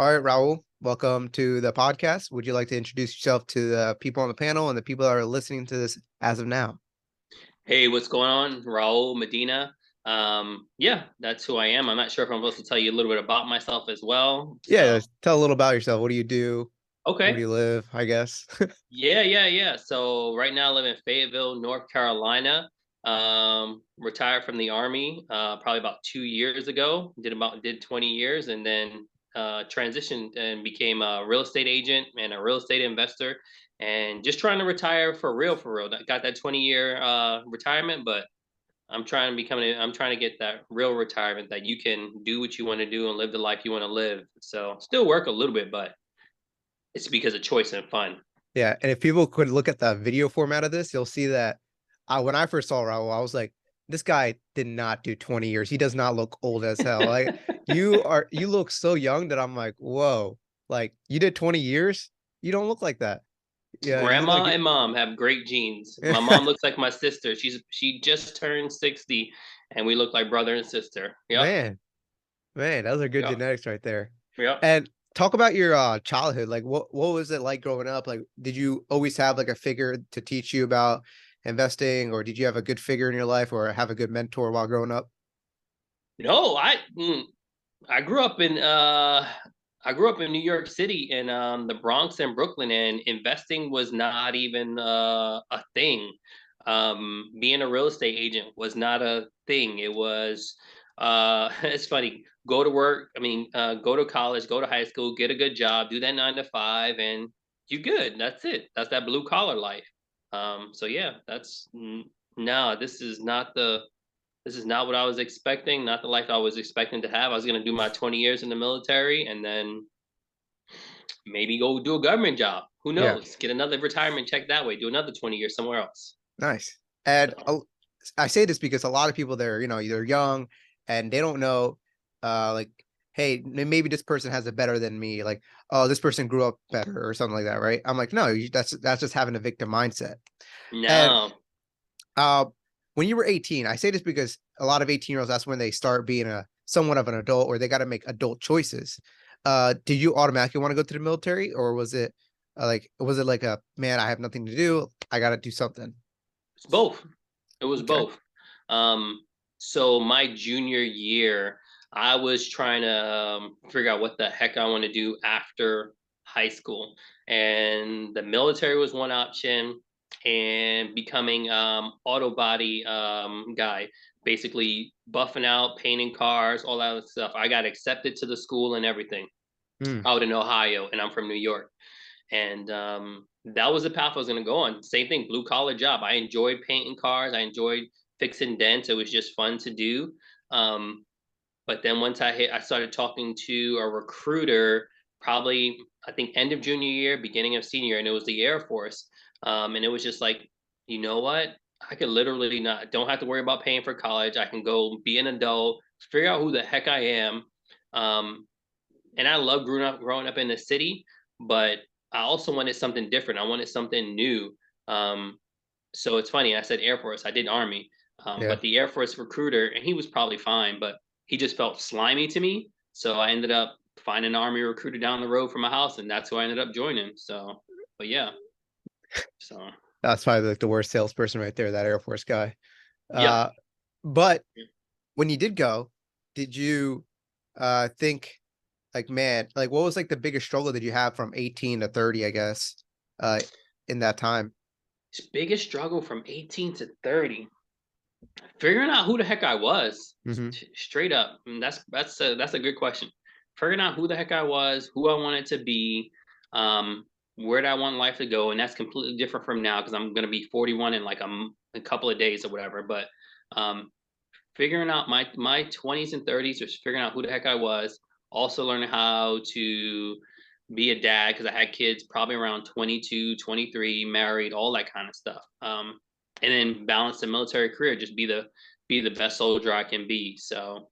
All right, Raul, welcome to the podcast. Would you like to introduce yourself to the people on the panel and the people that are listening to this as of now? Hey, what's going on? Raul Medina. Yeah, that's who I am. I'm not sure if I'm supposed to tell you a little bit about myself as well. Yeah, So, tell a little about yourself. What do you do? Where do okay. you live, I guess? Yeah. So right now I live in Fayetteville, North Carolina. Retired from the army probably about 2 years ago. Did 20 years and then transitioned and became a real estate agent and a real estate investor and just trying to retire for real, for real. Got that 20-year retirement, but I'm trying to get that real retirement that you can do what you want to do and live the life you want to live. So still work a little bit, but it's because of choice and fun. Yeah, and if people could look at the video format of this, you'll see that when I first saw Raul, I was like, this guy did not do 20 years. He does not look old as hell. Like you look so young that I'm like, whoa, like you did 20 years? You don't look like that. Yeah, you look Grandma like and mom have great genes. My mom looks like my sister. She just turned 60 and we look like brother and sister. Yep. man. Man, those are good Yep. genetics right there. Yep. And talk about your childhood. Like what was it like growing up? Like did you always have like a figure to teach you about investing, or did you have a good figure in your life or have a good mentor while growing up? No, I grew up in New York City in the Bronx and Brooklyn, and investing was not even a thing. Being a real estate agent was not a thing. It was it's funny. Go to work. I mean, go to college, go to high school, get a good job, do that 9 to 5, and you good. That's it. That's that blue collar life. So yeah, no. This is not what I was expecting, not the life I was expecting to have. I was going to do my 20 years in the military and then maybe go do a government job. Who Yeah, knows? Get another retirement check that way, do another 20 years somewhere else. nice. And So, I say this because a lot of people they're, either young and they don't know like hey, maybe this person has it better than me. Like, oh, this person grew up better or something like that, right? I'm like, no, that's just having a victim mindset. And no. Uh, when you were 18, I say this because a lot of 18-year-olds, that's when they start being a somewhat of an adult or they got to make adult choices. Did you automatically want to go to the military, or was it like a man, I have nothing to do, I got to do something? It's both. It was Okay. both. Um, so my junior year, I was trying to figure out what the heck I want to do after high school, and the military was one option, and becoming auto body guy, basically buffing out, painting cars, all that other stuff. I got accepted to the school and everything Mm, out in Ohio, and I'm from New York. And that was the path I was going to go on. Same thing, blue collar job. I enjoyed painting cars. I enjoyed fixing dents. It was just fun to do. Um, but then once I started talking to a recruiter, probably I think end of junior year, beginning of senior, and it was the Air Force. And it was just like, you know what? I could literally not don't have to worry about paying for college. I can go be an adult, figure out who the heck I am. Um, and I love growing up in the city, but I also wanted something different. I wanted something new. Um, so it's funny. I said Air Force. I did Army, yeah. but the Air Force recruiter, and he was probably fine, but he just felt slimy to me. So I ended up finding an Army recruiter down the road from my house, and that's who I ended up joining. So, but yeah, so That's probably like the worst salesperson right there, that Air Force guy. yep. Uh, but when you did go, did you think like, man, like what was like the biggest struggle that you have from 18 to 30, I guess, uh, in that time? Biggest struggle from 18 to 30. Figuring out who the heck I was, Hmm. straight up. That's a good question. Figuring out who the heck I was, who I wanted to be, um, where did I want life to go, and that's completely different from now because I'm gonna be 41 in like a couple of days or whatever. But um, figuring out my 20s and 30s was figuring out who the heck I was. Also learning how to be a dad because I had kids probably around 22, 23, married, all that kind of stuff. And then balance the military career, just be the best soldier I can be. So,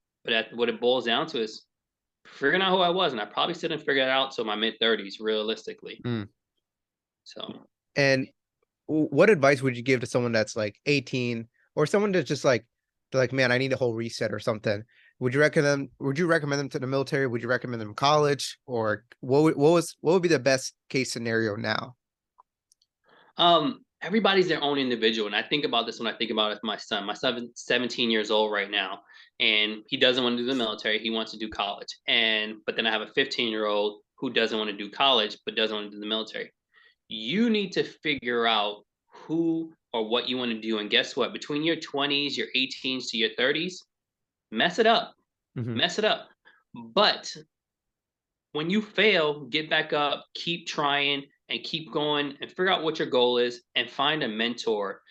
what it boils down to is figuring out who I was, and I probably still didn't figure it out till my mid 30s, realistically. Mm. So, And what advice would you give to someone that's like 18 or someone that's just like, they're like, man, I need a whole reset or something. Would you recommend them to the military? Would you recommend them college? Or what would be the best case scenario now? Everybody's their own individual, and I think about this when I think about it with my son. My son's 17 years old right now, and he doesn't want to do the military. He wants to do college, and but then I have a 15-year-old who doesn't want to do college but doesn't want to do the military. You need to figure out who or what you want to do, and guess what? Between your 20s, your 18s to your 30s, mess it up, Hmm. mess it up. But when you fail, get back up, keep trying, and keep going, and figure out what your goal is, and find a mentor.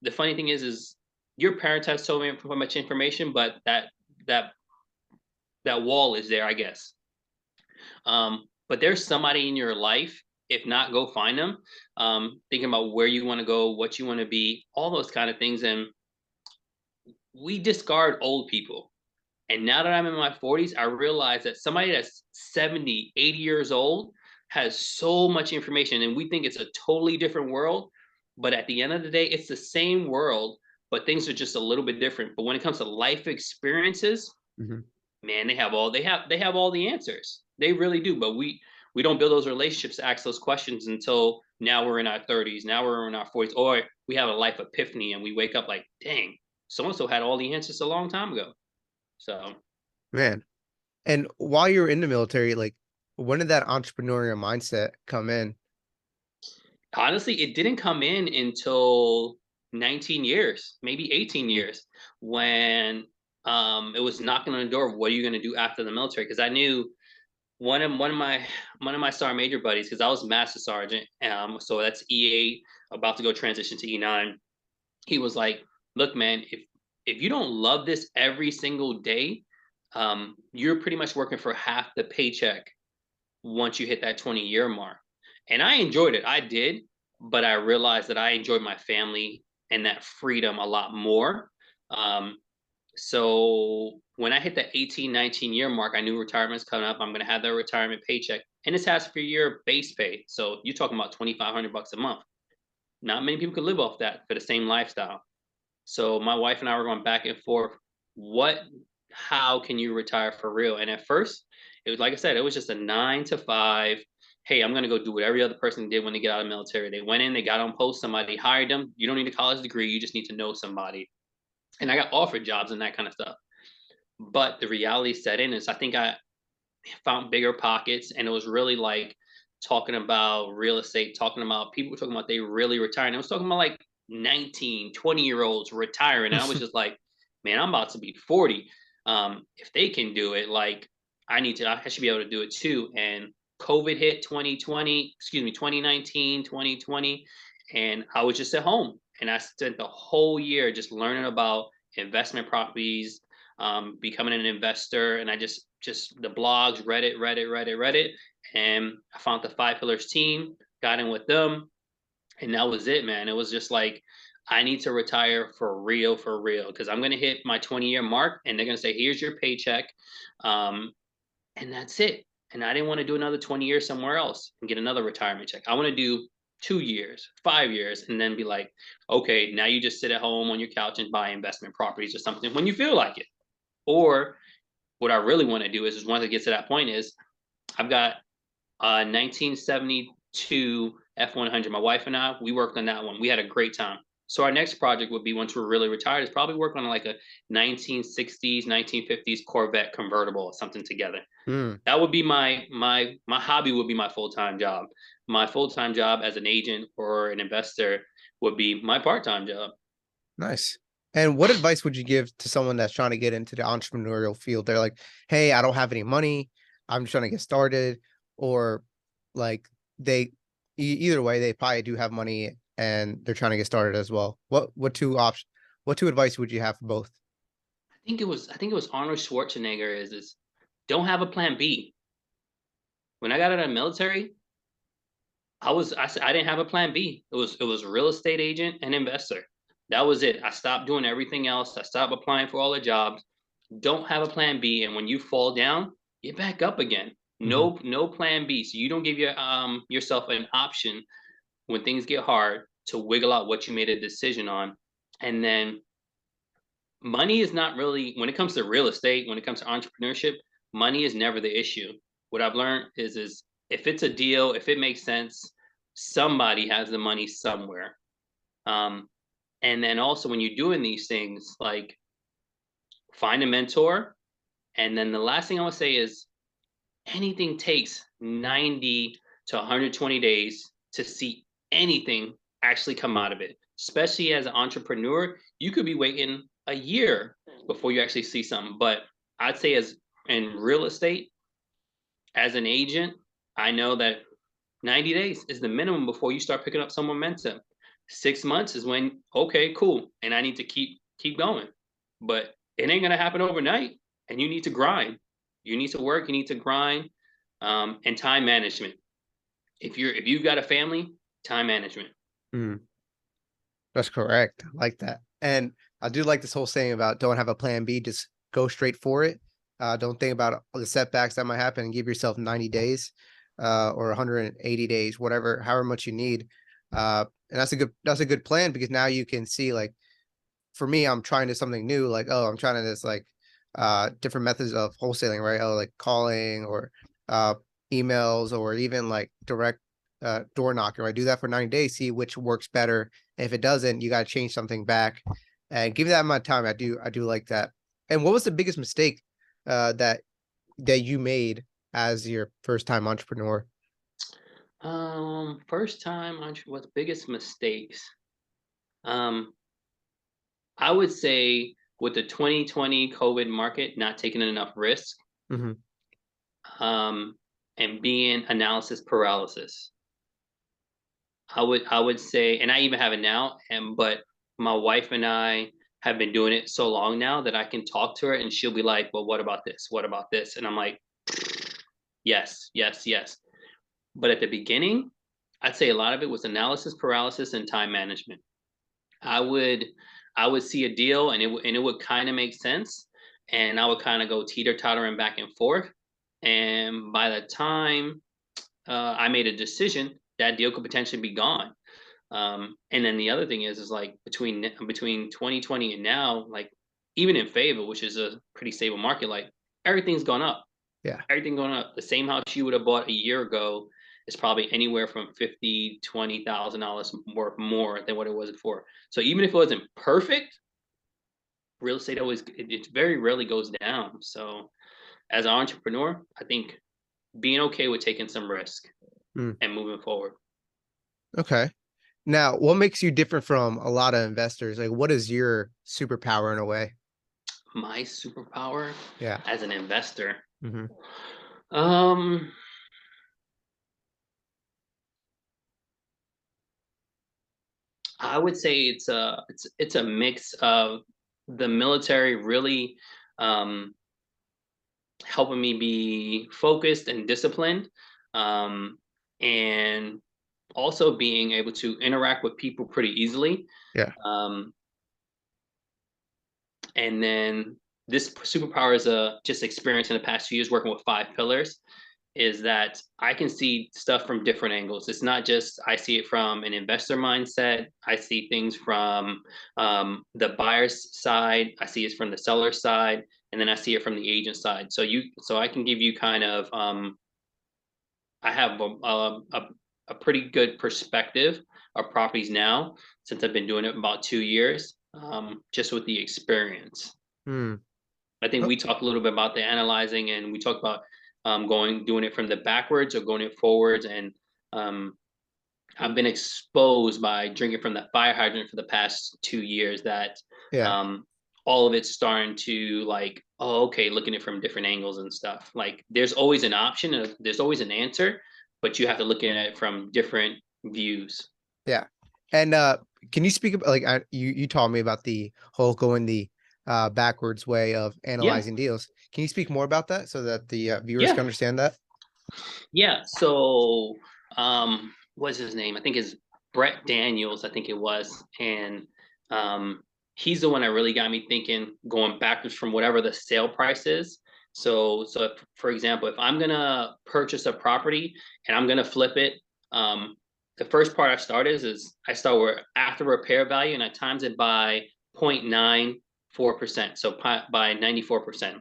The funny thing is your parents have so much information, but that that wall is there, I guess. But there's somebody in your life. If not, go find them. Thinking about where you want to go, what you want to be, all those kind of things, and we discard old people. And now that I'm in my 40s, I realize that somebody that's 70, 80 years old has so much information, and we think it's a totally different world. But at the end of the day, it's the same world, but things are just a little bit different. But when it comes to life experiences, Hmm. man, they have all the answers. They really do. But we don't build those relationships to ask those questions until now we're in our 30s, now we're in our 40s, or we have a life epiphany and we wake up like, dang, so and so had all the answers a long time ago. So Man. And while you're in the military, like when did that entrepreneurial mindset come in? honestly, it didn't come in until 19 years, maybe 18 years, when it was knocking on the door of what are you going to do after the military? Because I knew one of my sergeant major buddies, because I was master sergeant, so that's E8, about to go transition to E9. He was like, "Look, man, if you don't love this every single day, you're pretty much working for half the paycheck once you hit that 20-year mark." And I enjoyed it. I did, but I realized that I enjoyed my family and that freedom a lot more. Um, so when I hit the 18, 19-year mark, I knew retirement's coming up. I'm going to have that retirement paycheck. And it's has for your base pay. So you're talking about 2,500 bucks a month. Not many people could live off that for the same lifestyle. So my wife and I were going back and forth. What, how can you retire for real? And at first, it was like I said, it was just a 9 to 5. Hey, I'm gonna go do what every other person did when they get out of the military. They went in, they got on post, somebody hired them. You don't need a college degree, you just need to know somebody. And I got offered jobs and that kind of stuff. But the reality set in is I think I found bigger pockets, and it was really like talking about real estate, talking about people talking about they really retiring. I was talking about like 19, 20-year olds retiring. And I was just like, man, I'm about to be 40. If they can do it, like I should be able to do it too. And COVID hit 2020, excuse me, 2019, 2020. And I was just at home, and I spent the whole year just learning about investment properties, becoming an investor, and I just the blogs, Reddit, and I found the Five Pillars team, got in with them, and that was it, man. It was just like I need to retire for real, because I'm gonna hit my 20-year mark, and they're gonna say, "Here's your paycheck," um, and that's it. And I didn't want to do another 20 years somewhere else and get another retirement check. I want to do 2 years, 5 years, and then be like, okay, now you just sit at home on your couch and buy investment properties or something when you feel like it. Or what I really want to do is once it gets to that point is I've got a 1972 F100. My wife and I, we worked on that one. We had a great time. So our next project would be once we're really retired is probably work on like a 1960s, 1950s Corvette convertible or something together. Mm, That would be my hobby would be my full-time job. My full-time job as an agent or an investor would be my part-time job. nice. And what advice would you give to someone that's trying to get into the entrepreneurial field? They're like, "Hey, I don't have any money. I'm trying to get started," or like they either way, they probably do have money and they're trying to get started as well. What two advice would you have for both? I think it was Arnold Schwarzenegger is don't have a plan B. When I got out of the military, I didn't have a plan B. It was real estate agent and investor. That was it. I stopped doing everything else. I stopped applying for all the jobs. Don't have a plan B, and when you fall down, get back up again. Hmm. No plan B. So you don't give yourself an option when things get hard to wiggle out what you made a decision on. And then money is not really, when it comes to real estate, when it comes to entrepreneurship, money is never the issue. What I've learned is if it's a deal, if it makes sense, somebody has the money somewhere. Um, and then also when you're doing these things, like find a mentor. And then the last thing I would say is anything takes 90 to 120 days to see anything actually come out of it. Especially as an entrepreneur, you could be waiting a year before you actually see something. But I'd say, as in real estate, as an agent, I know that 90 days is the minimum before you start picking up some momentum. 6 months is when, okay, cool, and I need to keep going. But it ain't gonna happen overnight, and you need to grind. You need to work. You need to grind, and time management. If you've got a family, time management. Mm, that's correct. I like that. And I do like this whole saying about don't have a plan B, just go straight for it. Don't think about all the setbacks that might happen and give yourself 90 days or 180 days, whatever, however much you need. And that's a good plan because now you can see like for me, I'm trying to something new, like, oh, I'm trying to this like different methods of wholesaling, right? Oh, like calling or uh emails or even like direct door knocking, right? Do that for 90 days, see which works better. And if it doesn't, you gotta change something back and give that amount of time. I do like that. And what was the biggest mistake that you made as your first time entrepreneur? First time what's biggest mistakes? Um, I would say with the 2020 COVID market, not taking enough risk, Hmm. um, and being analysis paralysis. I would say, and I even have it now, and but my wife and I have been doing it so long now that I can talk to her and she'll be like, "Well, what about this? What about this?" And I'm like, "Yes, yes, yes." But at the beginning, I'd say a lot of it was analysis paralysis and time management. I would I would see a deal and it would kind of make sense, and I would kind of go teeter tottering back and forth. And by the time I made a decision, that deal could potentially be gone. And then the other thing is like between 2020 and now, like even in favor, which is a pretty stable market, like everything's gone up. Yeah. Everything going up. The same house you would have bought a year ago is probably anywhere from 50, $20,000 more than what it was before. So even if it wasn't perfect, real estate always it very rarely goes down. So as an entrepreneur, I think being okay with taking some risk Mm, and moving forward. okay. Now, what makes you different from a lot of investors? Like, what is your superpower in a way? My superpower Yeah. as an investor. Hmm. Um, I would say it's a mix of the military really um, helping me be focused and disciplined, um, and also being able to interact with people pretty easily. Yeah. Um, and then this superpower is a just experience in the past 2 years working with 5 pillars. Is that I can see stuff from different angles. It's not just I see it from an investor mindset. I see things from the buyer's side. I see it from the seller side, and then I see it from the agent side. So I can give you kind of I have a pretty good perspective of properties now since I've been doing it about 2 years, just with the experience. Hmm. I think Oh, we talked a little bit about the analyzing, and we talked about doing it from the backwards or going it forwards. And um, I've been exposed by drinking from that fire hydrant for the past 2 years that yeah. um, all of it's starting to like, oh, okay, looking at it from different angles and stuff. Like there's always an option, and there's always an answer, but you have to look at it from different views. Yeah. And can you speak about like you taught me about the whole going the backwards way of Yeah, analyzing deals. Can you speak more about that so that the viewers can yeah. understand that? Yeah. So, what's his name? I think it's Brett Daniels. I think it was, and um, he's the one that really got me thinking, going backwards from whatever the sale price is. So if, for example, if I'm gonna purchase a property and I'm gonna flip it, um, the first part I start is I start with after repair value and I times it by 0.9 4%. So by 94%.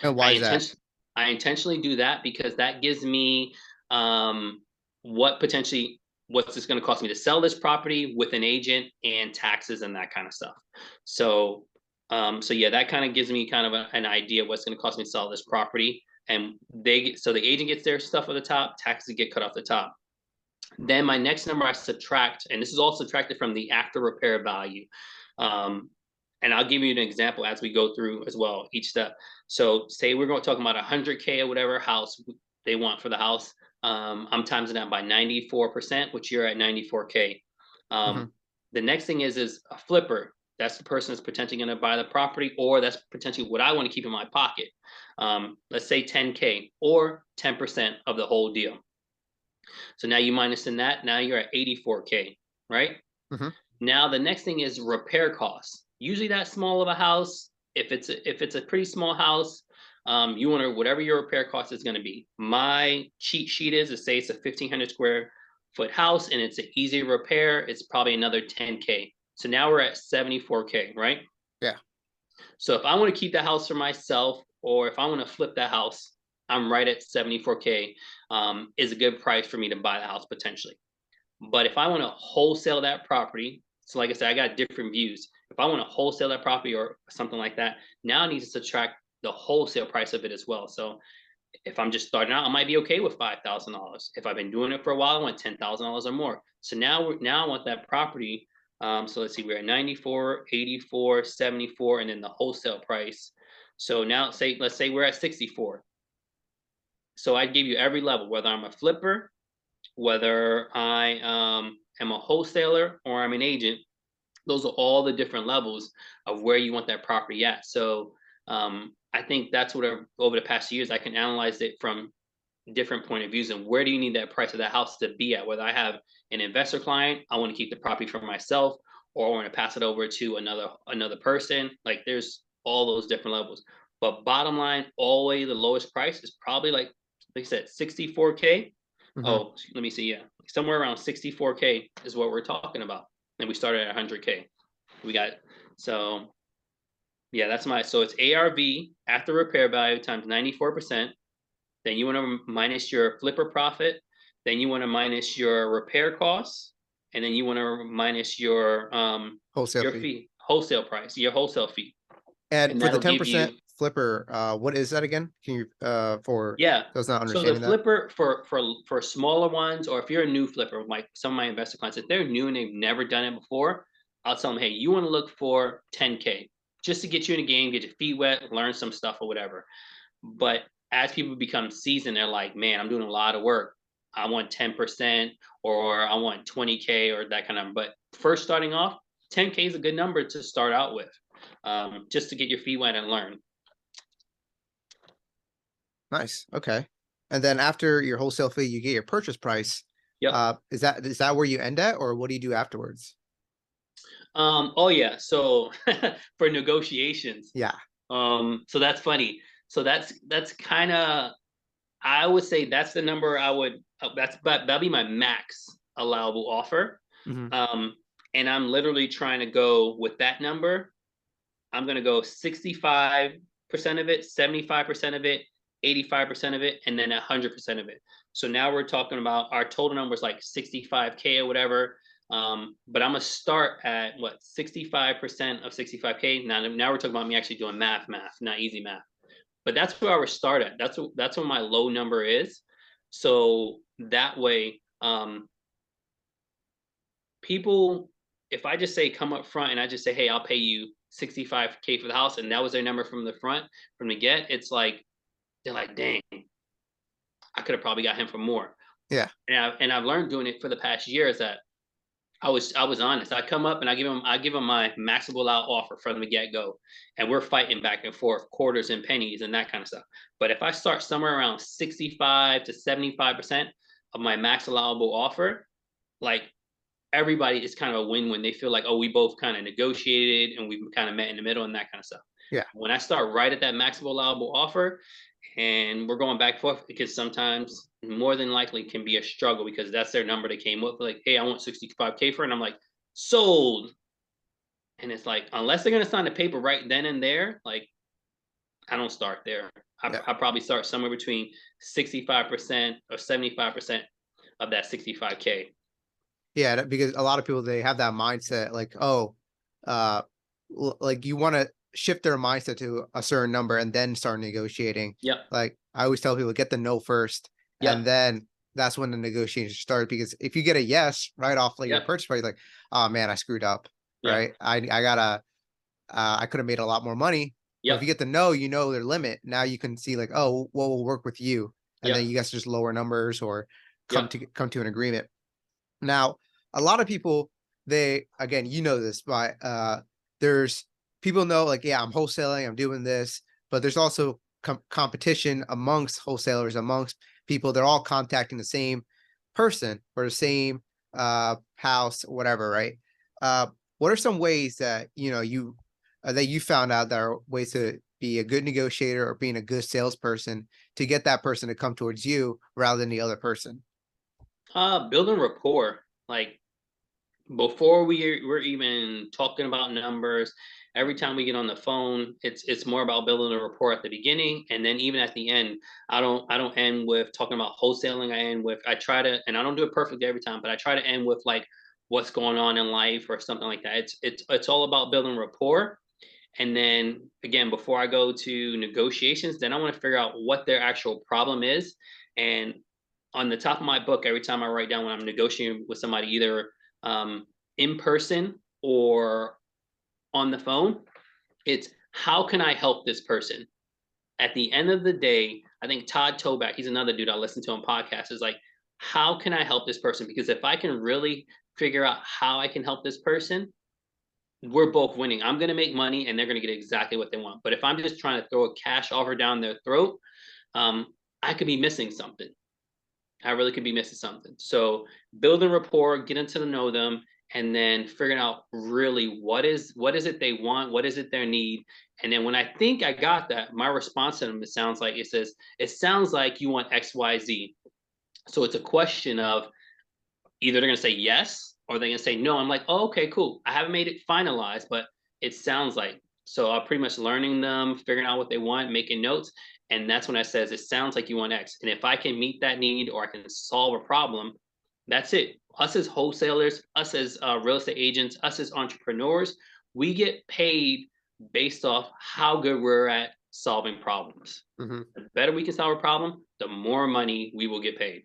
And why I is that? intention I intentionally do that because that gives me what potentially what's this going to cost me to sell this property with an agent and taxes and that kind of stuff. So so yeah, that kind of gives me kind of an idea what's going to cost me to sell this property. And so the agent gets their stuff at the top, taxes get cut off the top. Then my next number I subtract, and this is all subtracted from the after repair value. Um, and I'll give you an example as we go through as well, each step. So say we're going to talk about 100K or whatever house they want for the house. I'm timesing that by 94%, which you're at 94K. Hmm. The next thing is a flipper. That's the person that's potentially going to buy the property, or that's potentially what I want to keep in my pocket. Let's say 10K or 10% of the whole deal. So now you minus in that, now you're at 84K, right? Hmm. Now the next thing is repair costs. Usually that small of a house, if it's a pretty small house, you want to whatever your repair cost is going to be. My cheat sheet is say it's a 1,500 square foot house and it's an easy repair. It's probably another 10K. So now we're at 74K, right? Yeah. So if I want to keep that house for myself, or if I want to flip that house, I'm right at 74K. Is a good price for me to buy the house potentially. But if I want to wholesale that property, so like I said, I got different views. If I want to wholesale that property or something like that, now I need to subtract the wholesale price of it as well. So if I'm just starting out, I might be okay with $5,000. If I've been doing it for a while, I want $10,000 or more. So now I want that property. So let's see, we're at 94, 84, 74, and then the wholesale price. So now let's say we're at 64. So I give you every level, whether I'm a flipper, whether I am a wholesaler or I'm an agent. Those are all the different levels of where you want that property at. So I think that's what over the past years I can analyze it from different point of views and where do you need that price of that house to be at. Whether I have an investor client, I want to keep the property for myself, or I want to pass it over to another person. Like there's all those different levels. But bottom line, always the lowest price is probably like I said, 64K. Hmm. Oh, let me see. Yeah, somewhere around 64K is what we're talking about. And we started at 100K. We got so yeah, that's so it's ARV after repair value times 94%. Then you want to minus your flipper profit. Then you want to minus your repair costs, and then you want to minus Wholesale your fee. fee, wholesale price, your wholesale fee, And and for the that'll give 10% you flipper, what is that again? Can you for yeah. those not So the understanding that? flipper for smaller ones, or if you're a new flipper, like some of my investor clients, if they're new and they've never done it before, I'll tell them, hey, you want to look for 10K just to get you in a game, get your feet wet, learn some stuff or whatever. But as people become seasoned, they're like, man, I'm doing a lot of work. I want 10% or I want 20K or that kind of. But first starting off, 10K is a good number to start out with, just to get your feet wet and learn. Nice. Okay. And then after your wholesale fee, you get your purchase price. Yep. Is that where you end at, or what do you do afterwards? Oh yeah. So for negotiations, Yeah. so that's funny. So that's kind of I would say that's the number I would that'll be my max allowable offer. Hmm. Um, and I'm literally trying to go with that number. I'm gonna go 65% of it, 75% of it, 85% of it, and then 100% of it. So now we're talking about our total number is like 65K or whatever. But I'm gonna start at what 65% of 65K. Now we're talking about me actually doing math, not easy math. But that's where I would start at. That's what my low number is. So that way, people, if I just say come up front and I just say, hey, I'll pay you 65K for the house, and that was their number from the front, from the get, it's like they're like, dang, I could have probably got him for more. Yeah. And I've learned doing it for the past year is that I was honest. I come up and I give him my maximum out offer from the get go, and we're fighting back and forth, quarters and pennies and that kind of stuff. But if I start somewhere around 65 to 75% of my max allowable offer, like everybody is kind of a win when they feel like, oh, we both kind of negotiated and we kind of met in the middle and that kind of stuff. Yeah. When I start right at that maximum allowable offer and we're going back and forth, because sometimes more than likely can be a struggle because that's their number they came with. Like, hey, I want 65K for it. And I'm like, sold. And it's like, unless they're gonna sign the paper right then and there, like I don't start there. Yeah. I probably start somewhere between 65% or 75% of that 65K. Yeah, because a lot of people, they have that mindset like, oh, uh, like you want to shift their mindset to a certain number and then start negotiating. Yep. Like I always tell people, get the no first, and Yep. then that's when the negotiations start. Because if you get a yes right off like your Yep. purchase price, like, oh man, I screwed up, Yep. right? I gotta I could have made a lot more money. But if you Yep. get the no, you know their limit. Now you can see like, oh, what will work with you, and then Yep. you guys just lower numbers or Yep. come to an agreement. Now, a lot of people, they again, you know this, but there's people know like, yeah, I'm wholesaling, I'm doing this, but there's also competition amongst wholesalers, amongst people. They're all contacting the same person or the same house, whatever, right? What are some ways that you found out that are ways to be a good negotiator or being a good salesperson to get that person to come towards you rather than the other person? Building rapport. Like before we're even talking about numbers, every time we get on the phone, it's more about building a rapport at the beginning, and then even at the end. I don't end with talking about wholesaling. I try to, and I don't do it perfectly every time, but I try to end with like what's going on in life or something like that. It's all about building rapport. And then again, before I go to negotiations, then I want to figure out what their actual problem is. And on the top of my book, every time I write down when I'm negotiating with somebody, either um, in person or on the phone, it's how can I help this person? At the end of the day, I think Todd Toback, he's another dude I listen to on podcasts, is like, how can I help this person? Because if I can really figure out how I can help this person, we're both winning. I'm going to make money and they're going to get exactly what they want. But if I'm just trying to throw a cash offer down their throat, um, I could be missing something. I really could be missing something. So building rapport, getting to know them, and then figuring out really what is it they want, what is it their need, and then when I think I got that, my response to them it sounds like you want X Y Z. So it's a question of either they're gonna say yes or they're gonna say no. I'm like, oh, okay, cool. I haven't made it finalized, but it sounds like. So I'm pretty much learning them, figuring out what they want, making notes, and that's when I says it sounds like you want X. And if I can meet that need or I can solve a problem, that's it. Us as wholesalers, us as real estate agents, us as entrepreneurs, we get paid based off how good we're at solving problems. Mhm. The better we can solve a problem, the more money we will get paid.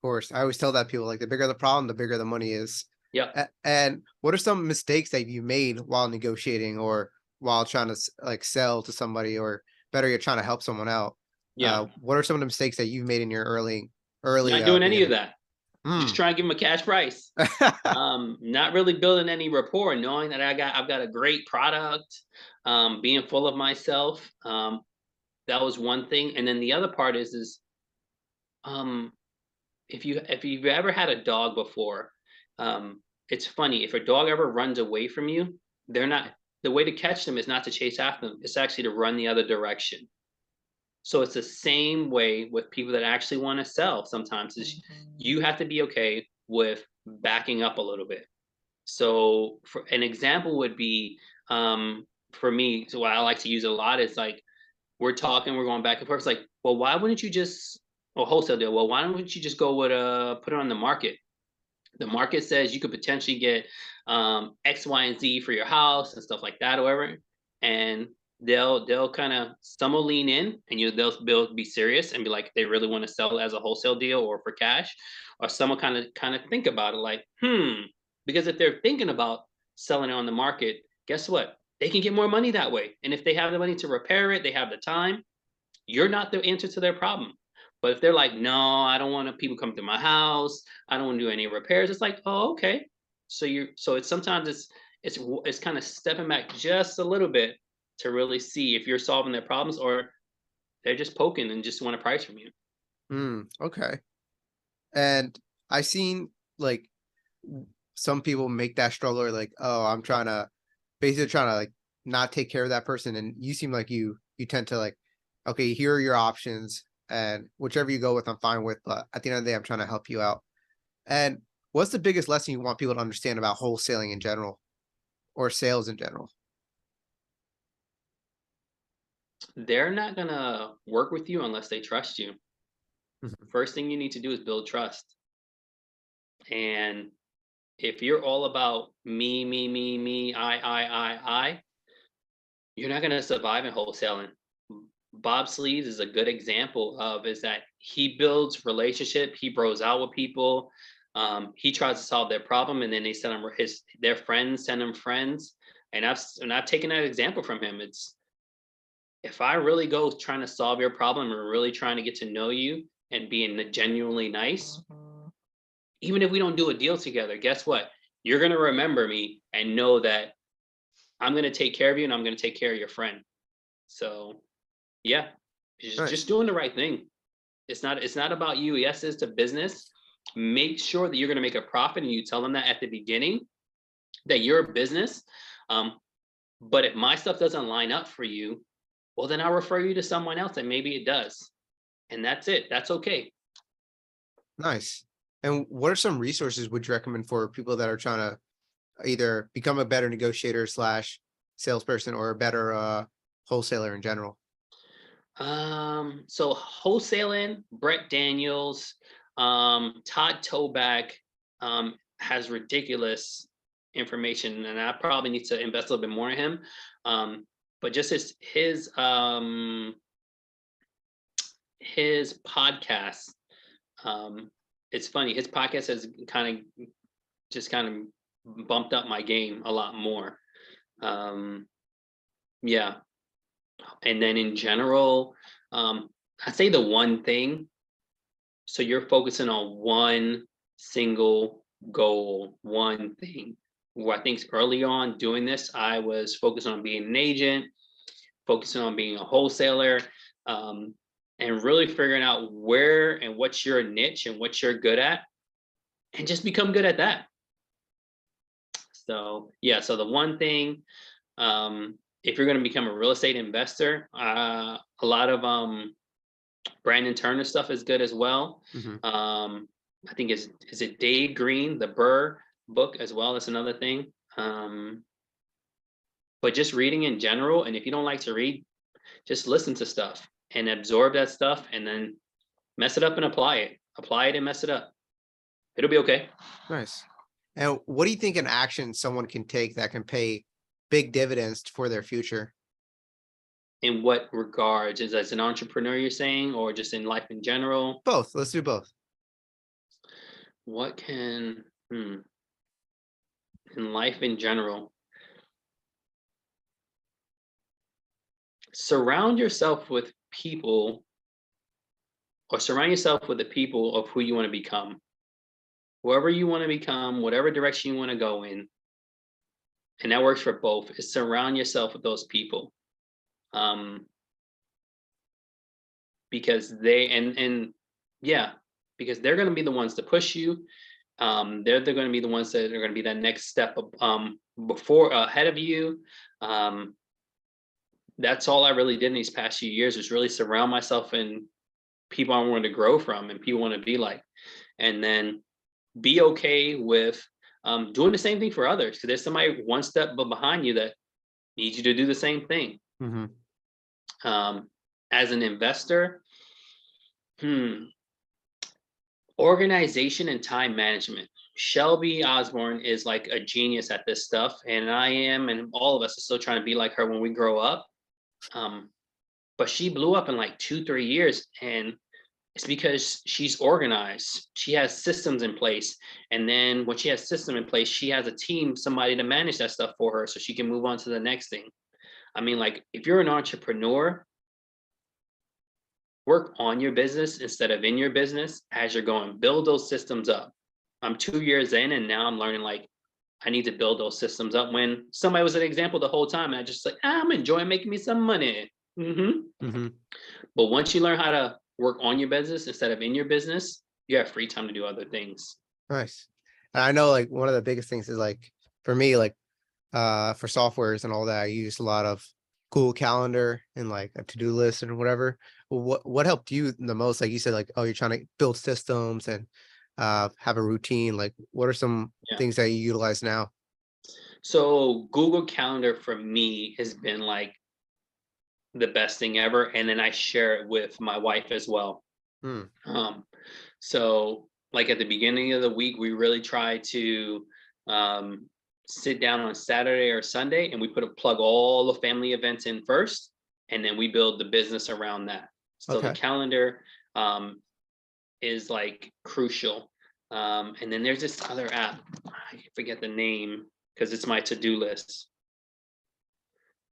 Course. I always tell that people like the bigger the problem, the bigger the money is. Yep. And what are some mistakes that you made while negotiating or while trying to like sell to somebody or better you're trying to help someone out? Yeah. What are some of the mistakes that you've made in your early Not doing any of beginning? that. Just Mm. trying to give them a cash price. Not really building any rapport, knowing that I've got a great product, being full of myself. That was one thing. And then the other part is um if you've ever had a dog before, it's funny. If a dog ever runs away from you, they're not the way to catch them is not to chase after them. It's actually to run the other direction. So it's the same way with people that actually want to sell. Sometimes is you have to be okay with backing up a little bit. So for an example would be for me, so what I like to use a lot is like we're talking, we're going back and forth. It's like, well, why wouldn't you just or wholesale deal? Well, why don't you just go with put it on the market? The market says you could potentially get X, Y, and Z for your house and stuff like that, or whatever. And they'll kind of some will lean in and they'll be serious and be like they really want to sell it as a wholesale deal or for cash, or some will kind of think about it like because if they're thinking about selling it on the market, guess what? They can get more money that way. And if they have the money to repair it, they have the time, you're not the answer to their problem. But if they're like, no, I don't want people come to my house. I don't want to do any repairs. It's like, oh, okay. So it's sometimes it's kind of stepping back just a little bit to really see if you're solving their problems or they're just poking and just want a price from you. Okay. And I seen like some people make that struggle or like, oh, I'm trying to basically trying to like not take care of that person. And you seem like you tend to like, okay, here are your options and whichever you go with, I'm fine with. But at the end of the day, I'm trying to help you out. And what's the biggest lesson you want people to understand about wholesaling in general? or sales in general? They're not gonna work with you unless they trust you. Mhm. First thing you need to do is build trust. And if you're all about me, I, you're not gonna survive in wholesaling. Bob Sleeves is a good example of is that he builds relationship, he bros out with people, he tries to solve their problem, and then they send him their friends send him friends, and I've taken that example from him. It's if I really go trying to solve your problem and really trying to get to know you and being genuinely nice, even if we don't do a deal together, guess what? You're gonna remember me and know that I'm gonna take care of you and I'm gonna take care of your friend. So yeah, just Nice. doing the right thing. It's not about you. Yes, it's a business. Make sure that you're gonna make a profit and you tell them that at the beginning that you're a business. Um, but if my stuff doesn't line up for you, well then I'll refer you to someone else and maybe it does. And that's it. That's okay. Nice. And what are some resources would you recommend for people that are trying to either become a better negotiator slash salesperson or a better wholesaler in general? So wholesaling, Brett Daniels, Todd Toback, has ridiculous information, and I probably need to invest a little bit more in him. But just his podcast, um, it's funny. His podcast has kind of bumped up my game a lot more. Um, yeah, and then in general, um, I'd say the one thing. So you're focusing on one single goal, one thing. Well, I think early on doing this, I was focused on being an agent, focusing on being a wholesaler, um, and really figuring out where and what's your niche and what you're good at, and just become good at that. So yeah, so the one thing, if you're going to become a real estate investor, a lot of Brandon Turner stuff is good as well. Hmm. I think is it Dave Green, the Burr book as well. That's another thing. But just reading in general, and if you don't like to read, just listen to stuff and absorb that stuff, and then mess it up and apply it. Apply it and mess it up. It'll be okay. Nice. And what do you think an action someone can take that can pay big dividends for their future? In what regards? Is as an entrepreneur you're saying, or just in life in general? Both. Let's do both. What can in life in general? Surround yourself with people, or surround yourself with the people of who you want to become. Whoever you want to become, whatever direction you want to go in, and that works for both, is surround yourself with those people. Um, because they and yeah, because they're going to be the ones to push you. They're going to be the ones that are going to be that next step before ahead of you. Um, that's all I really did in these past few years was really surround myself in people I want to grow from and people want to be like, and then be okay with doing the same thing for others because there's somebody one step behind you that needs you to do the same thing. Hmm. As an investor, hmm, organization and time management. Shelby Osborne is like a genius at this stuff, and I am, and all of us are still trying to be like her when we grow up. Um, but she blew up in like 2, 3 years, and it's because she's organized. She has systems in place, and then when she has system in place, she has a team, somebody to manage that stuff for her, so she can move on to the next thing. I mean, like if you're an entrepreneur, work on your business instead of in your business as you're going. Build those systems up. I'm 2 years in, and now I'm learning like I need to build those systems up. When somebody was an example the whole time, and I just like I'm enjoying making me some money. Hmm. But once you learn how to work on your business instead of in your business, you have free time to do other things. Nice. And I know like one of the biggest things is like for me, like for softwares and all that, I use a lot of Google Calendar and like a to-do list and whatever. Well, what helped you the most? Like you said, like, oh, you're trying to build systems and have a routine. Like what are some Yeah. things that you utilize now? So Google Calendar for me has been like the best thing ever, and then I share it with my wife as well. Hmm. Um, so like at the beginning of the week, we really try to um, sit down on Saturday or Sunday, and we plug all the family events in first, and then we build the business around that. So the Okay. calendar um, is like crucial. And then there's this other app, I forget the name because it's my to-do list.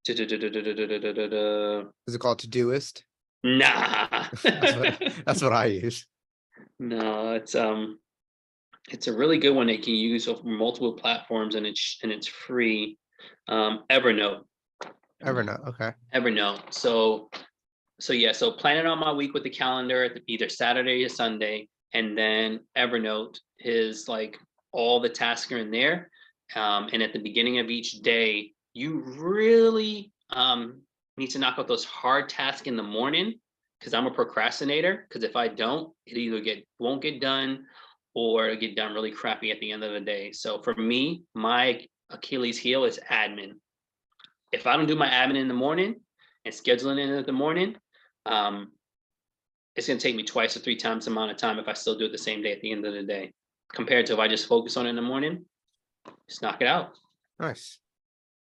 Is it called Todoist? Nah. That's what that's what I use. No, it's a really good one they can use over multiple platforms, and it's free. Evernote. Evernote. Okay. Evernote. So yeah, so planning on my week with the calendar at either Saturday or Sunday, and then Evernote is like all the tasks are in there. And at the beginning of each day, you really need to knock out those hard tasks in the morning because I'm a procrastinator. Because if I don't, it either get won't get done or it'll get done really crappy at the end of the day. So for me, my Achilles heel is admin. If I don't do my admin in the morning and scheduling it in the morning, um, it's going to take me twice or three times the amount of time if I still do it the same day at the end of the day, compared to if I just focus on it in the morning, just knock it out. Nice.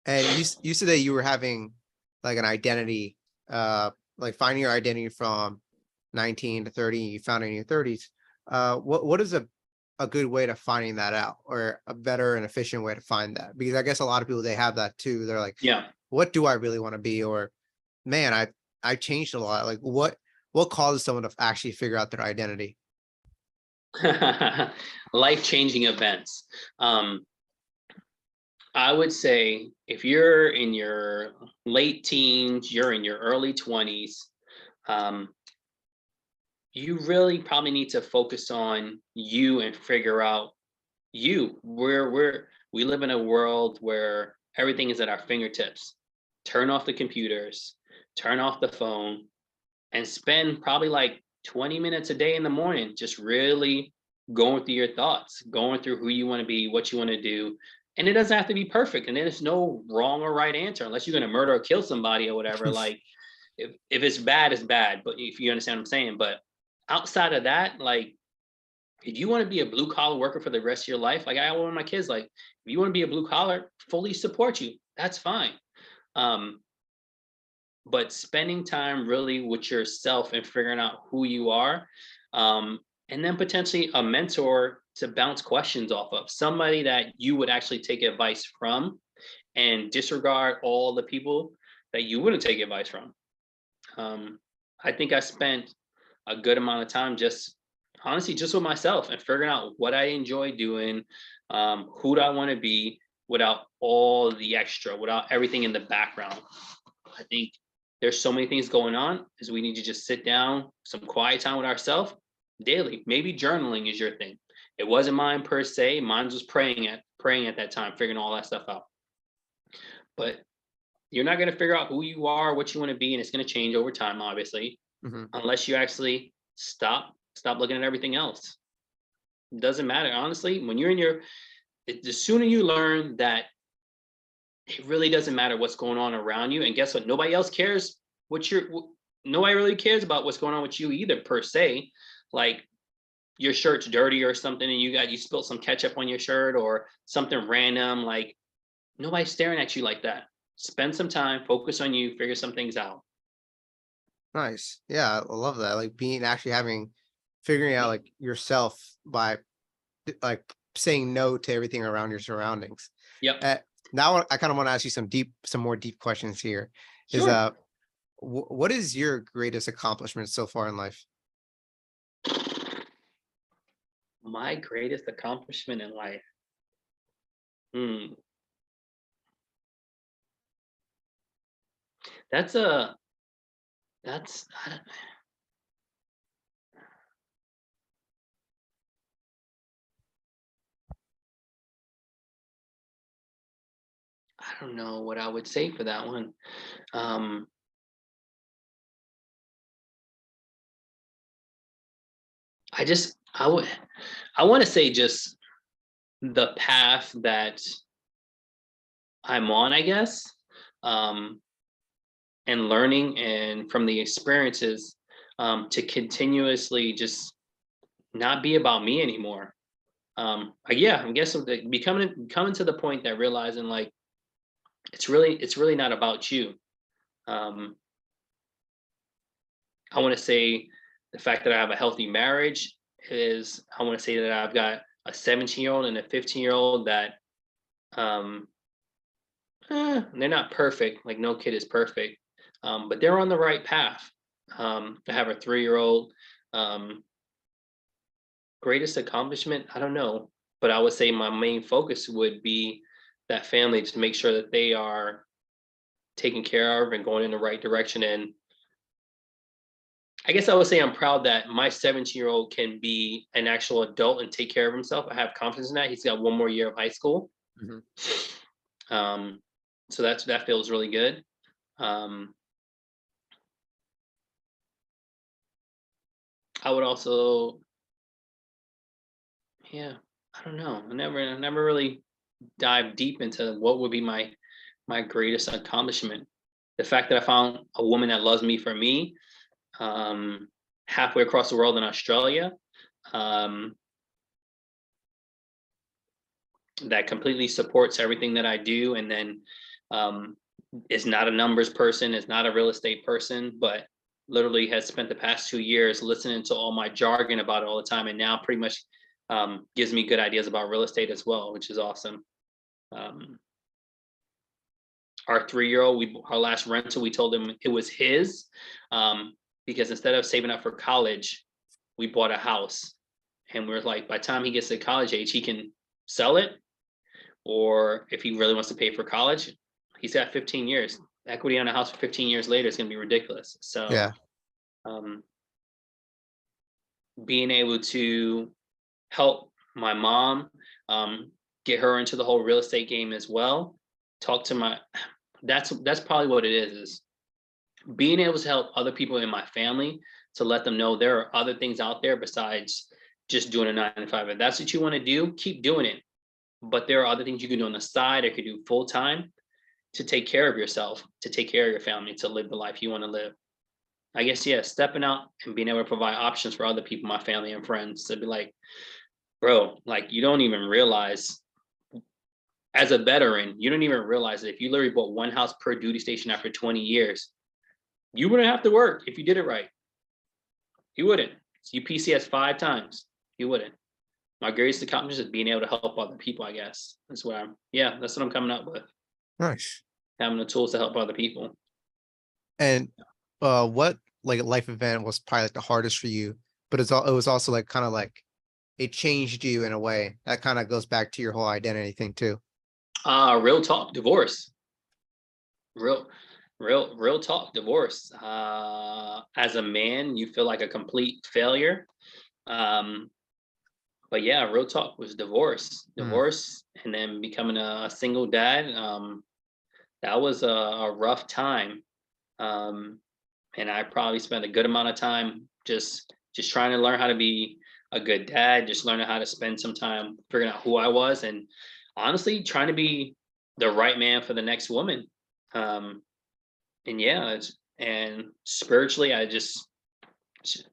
And you said that you were having like an identity, like finding your identity from 19 to 30, you found it in your 30s. What is a good way to finding that out, or a better and efficient way to find that? Because I guess a lot of people, they have that too. They're like, Yeah. what do I really want to be? Or man, I changed a lot. Like what causes someone to actually figure out their identity? Life changing events. Um, I would say if you're in your late teens, you're in your early 20s, um, you really probably need to focus on you and figure out you. We live in a world where everything is at our fingertips. Turn off the computers, turn off the phone, and spend probably like 20 minutes a day in the morning just really going through your thoughts, going through who you want to be, what you want to do. And it doesn't have to be perfect. And there's no wrong or right answer unless you're going to murder or kill somebody or whatever. Like if it's bad, it's bad. But if you understand what I'm saying, but outside of that, like if you want to be a blue collar worker for the rest of your life, like I want my kids, like if you want to be a blue collar, fully support you. That's fine. Um, but spending time really with yourself and figuring out who you are, um, and then potentially a mentor to bounce questions off of, somebody that you would actually take advice from and disregard all the people that you wouldn't take advice from. um, I think I spent a good amount of time just honestly just with myself and figuring out what I enjoy doing, who do I want to be without all the extra, without everything in the background. I think there's so many things going on is we need to just sit down, some quiet time with ourselves daily. Maybe journaling is your thing. It wasn't mine per se. Mine was praying at that time, figuring all that stuff out. But you're not going to figure out who you are, what you want to be, and it's going to change over time, obviously, Mhm. unless you actually stop looking at everything else. It doesn't matter, honestly. When you're in your, the sooner you learn that it really doesn't matter what's going on around you, and guess what? Nobody else cares what you're. Nobody really cares about what's going on with you either, per se. Like your shirt's dirty or something, and you spilled some ketchup on your shirt or something random. Like nobody's staring at you like that. Spend some time, focus on you, figure some things out. Nice. Yeah, I love that. Like being actually having figuring out like yourself by like saying no to everything around your surroundings. Yep. Uh, Now I kind of want to ask you some more deep questions here. Is Sure. what is your greatest accomplishment so far in life? My greatest accomplishment in life. Hmm. That's a that's I don't know what I would say for that one. Um, I want to say just the path that I'm on, I guess. Um, and learning and from the experiences, to continuously just not be about me anymore. Yeah, I guess becoming coming to the point that realizing like it's really not about you. Um, I want to say the fact that I have a healthy marriage is I want to say that I've got a 17-year-old and a 15-year-old that um they're not perfect, like no kid is perfect. But they're on the right path. I have a 3-year-old. Um, Greatest accomplishment, I don't know, but I would say my main focus would be that family to make sure that they are taken care of and going in the right direction. And I guess I would say I'm proud that my 17-year-old can be an actual adult and take care of himself. I have confidence in that. He's got one more year of high school. Mhm. Um, so that feels really good. Um, I would also, yeah, I don't know. I never really dive deep into what would be my greatest accomplishment. The fact that I found a woman that loves me for me, um, halfway across the world in Australia, um, that completely supports everything that I do, and then um, is not a numbers person, is not a real estate person, but literally has spent the past 2 years listening to all my jargon about it all the time, and now pretty much gives me good ideas about real estate as well, which is awesome. Um, our 3-year-old, we our last rental, we told him it was his, um, because instead of saving up for college, we bought a house, and we're like, by the time he gets to college age, he can sell it, or if he really wants to pay for college, he's got 15 years. Equity on a house for 15 years later is going to be ridiculous. So, Yeah. um, being able to help my mom, um, get her into the whole real estate game as well. Talk to my that's probably what it is being able to help other people in my family to let them know there are other things out there besides just doing a 9 to 5. If that's what you want to do, keep doing it. But there are other things you can do on the side or you can do full time to take care of yourself, to take care of your family, to live the life you want to live. I guess, yeah, stepping out and being able to provide options for other people, my family and friends, to be like, bro, like you don't even realize as a veteran, you don't even realize that if you literally bought one house per duty station after 20 years, you wouldn't have to work if you did it right. You wouldn't. You PCS 5 times. You wouldn't. My greatest accomplishment is being able to help other people, I guess. That's what yeah, that's what I'm coming up with. Nice. Having the tools to help other people. And what like life event was probably like the hardest for you, but it was also like kind of like it changed you in a way that kind of goes back to your whole identity thing too. Real talk, divorce. Real, real talk, divorce. As a man, you feel like a complete failure. Um, but yeah, real talk was divorce, Mm, and then becoming a single dad. That was a rough time. Um, and I probably spent a good amount of time just trying to learn how to be a good dad, just learning how to spend some time figuring out who I was, and honestly trying to be the right man for the next woman. Um, and yeah, and spiritually, I just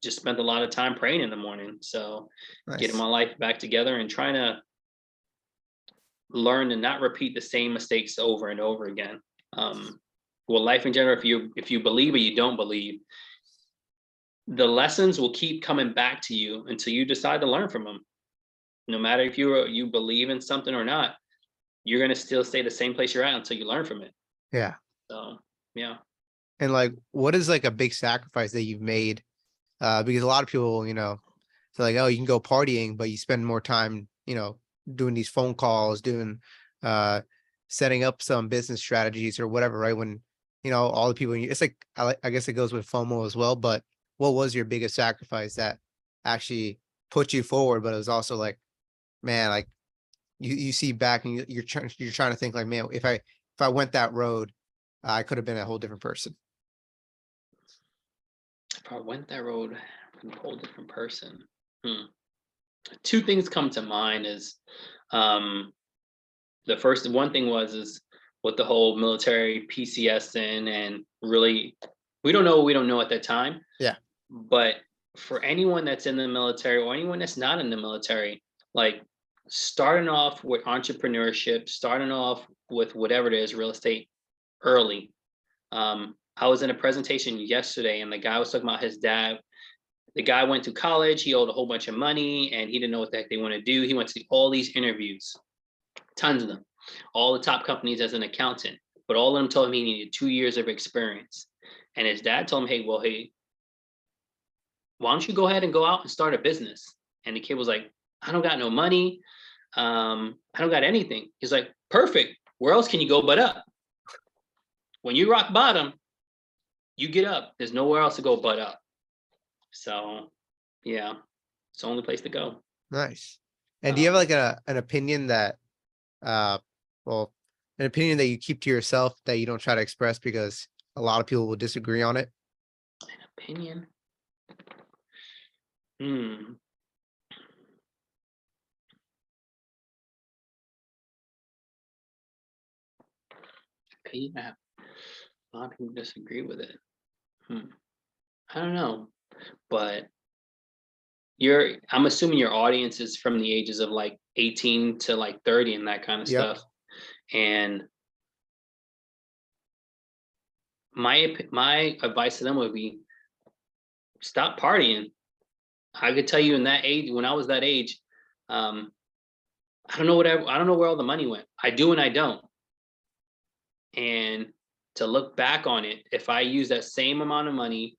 spent a lot of time praying in the morning. So getting nice. my life back together and trying to learn to not repeat the same mistakes over and over again. Um, well, life in general, if you believe or you don't believe, the lessons will keep coming back to you until you decide to learn from them. No matter if you believe in something or not, you're gonna still stay the same place you're at until you learn from it. Yeah. So yeah. And like, what is like a big sacrifice that you've made? Because a lot of people, so like, oh, you can go partying, but you spend more time, doing these phone calls, doing, uh, setting up some business strategies or whatever, right? When, all the people, it's like, I guess it goes with FOMO as well, but what was your biggest sacrifice that actually put you forward? But it was also like, man, like you see back and you're trying to think like, man, if I went that road, I could have been a whole different person. If I went that road, I'm a whole different person. Hmm. Two things come to mind is um the first one thing was is with the whole military PCS in, and really, we don't know what we don't know at that time. Yeah. But for anyone that's in the military or anyone that's not in the military, like starting off with entrepreneurship, starting off with whatever it is, real estate early. I was in a presentation yesterday and the guy was talking about his dad. The guy went to college, he owed a whole bunch of money and he didn't know what the heck they want to do. He went to all these interviews, tons of them, all the top companies as an accountant, but all of them told him he needed 2 years of experience. And his dad told him, hey, why don't you go ahead and go out and start a business? And the kid was like, I don't got no money. I don't got anything. He's like, perfect. Where else can you go but up? When you rock bottom, you get up. There's nowhere else to go but up. So, yeah, it's the only place to go. Nice. And do you have like an opinion that, well, an opinion that you keep to yourself that you don't try to express because a lot of people will disagree on it? An opinion? Opinion? A lot of people disagree with it. I don't know, but I'm assuming your audience is from the ages of like 18 to like 30 and that kind of Yep. stuff. And my advice to them would be stop partying. I could tell you in that age, when I was that age, I don't know I don't know where all the money went. I do and I don't. And to look back on it, if I use that same amount of money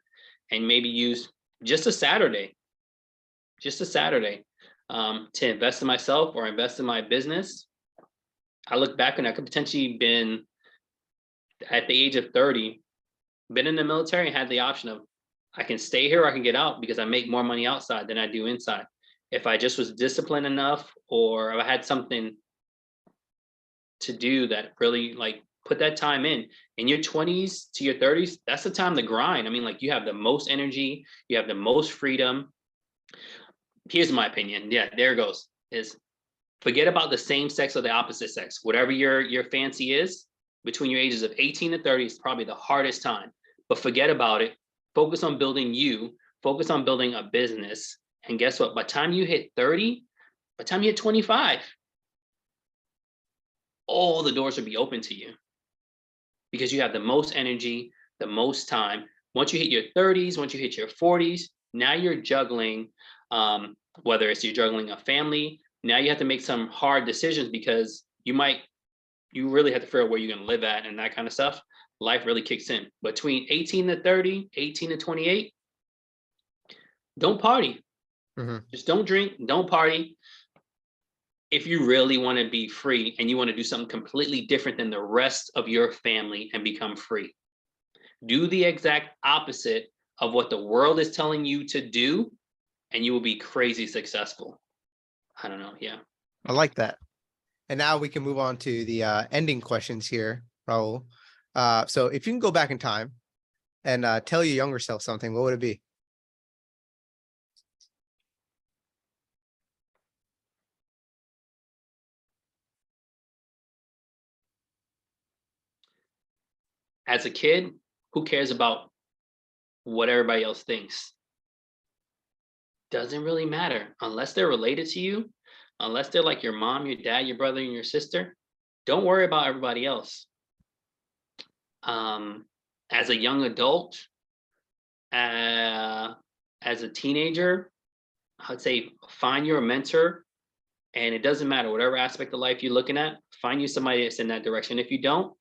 and maybe use just a Saturday, to invest in myself or invest in my business, I look back and I could potentially been at the age of 30, been in the military and had the option of I can stay here or I can get out because I make more money outside than I do inside. If I just was disciplined enough or I had something to do that really like put that time in your 20s to your 30s, that's the time to grind. I mean, like you have the most energy, you have the most freedom. Here's my opinion. Yeah, there it goes. Is forget about the same sex or the opposite sex. Whatever your fancy is, between your ages of 18 to 30 is probably the hardest time. But forget about it. Focus on building you. Focus on building a business. And guess what? By the time you hit 30, by the time you hit 25, all the doors will be open to you because you have the most energy, the most time. Once you hit your 30s, once you hit your 40s, now you're juggling, whether it's you're juggling a family. Now you have to make some hard decisions because you really have to figure out where you're going to live at and that kind of stuff. Life really kicks in. Between 18 to 30, 18 to 28, don't party. Just don't drink, don't party. If you really want to be free and you want to do something completely different than the rest of your family and become free, do the exact opposite of what the world is telling you to do, and you will be crazy successful. I don't know. Yeah. I like that. And now we can move on to the ending questions here, Raul. So if you can go back in time and tell your younger self something, what would it be? As a kid, who cares about what everybody else thinks? Doesn't really matter unless they're related to you, unless they're like your mom, your dad, your brother, and your sister. Don't worry about everybody else. As a young adult, as a teenager, I'd say find your mentor, and it doesn't matter whatever aspect of life you're looking at. Find you somebody that's in that direction. If you don't,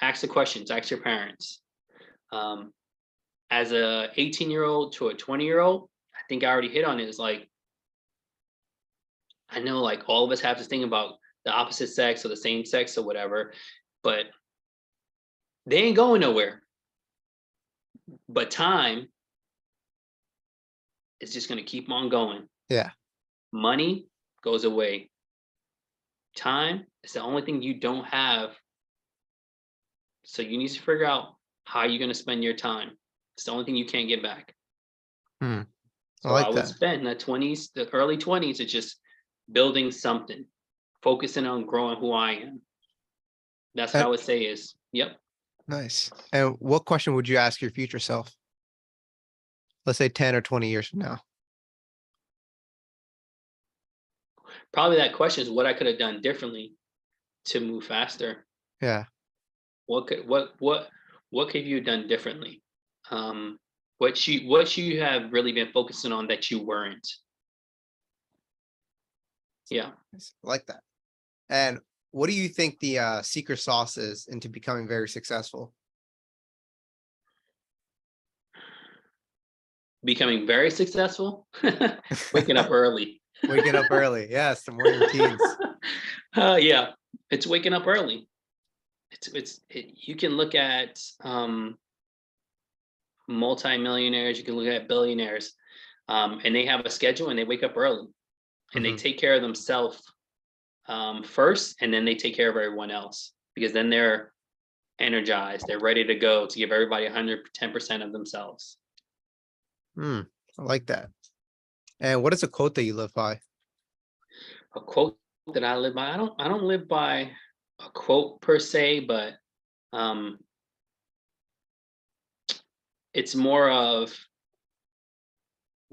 ask the questions. Ask your parents. As a 18-year-old to a 20-year-old, I think I already hit on it. Is like I know like all of us have this thing about the opposite sex or the same sex or whatever, but they ain't going nowhere. But time is just going to keep on going. Yeah. Money goes away. Time is the only thing you don't have. So you need to figure out how you're going to spend your time. It's the only thing you can't get back. I So like I would that. spend the early 20s, is just building something, focusing on growing who I am. That's what I And would say is, yep. nice. And what question would you ask your future self? Let's say 10 or 20 years from now. Probably that question is what I could have done differently to move faster. Yeah. What could you have done differently? What you have really been focusing on that you weren't. Yeah. Nice. I like that. And what do you think the secret sauce is into becoming very successful? Becoming very successful, waking up early. Waking up early. Yes, the morning routines. Yeah, it's waking up early. You can look at multimillionaires, you can look at billionaires, and they have a schedule and they wake up early and they Hmm. take care of themselves first, and then they take care of everyone else because then they're energized, they're ready to go to give everybody 110% of themselves. Hmm. I like that. And what is a quote that you live by? A quote that I live by, I don't live by a quote per se, but um, it's more of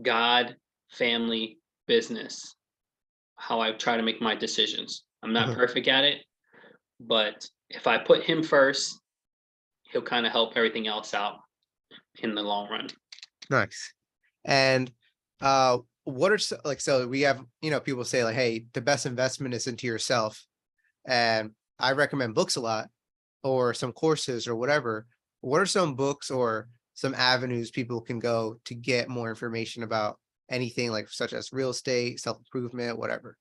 God, family, business, how I try to make my decisions. I'm not Mhm. perfect at it, but if I put him first, he'll kind of help everything else out in the long run. Nice. And what are like, so we have, people say like, hey, the best investment is into yourself. And I recommend books a lot or some courses or whatever. What are some books or some avenues people can go to get more information about anything like such as real estate, self-improvement, whatever?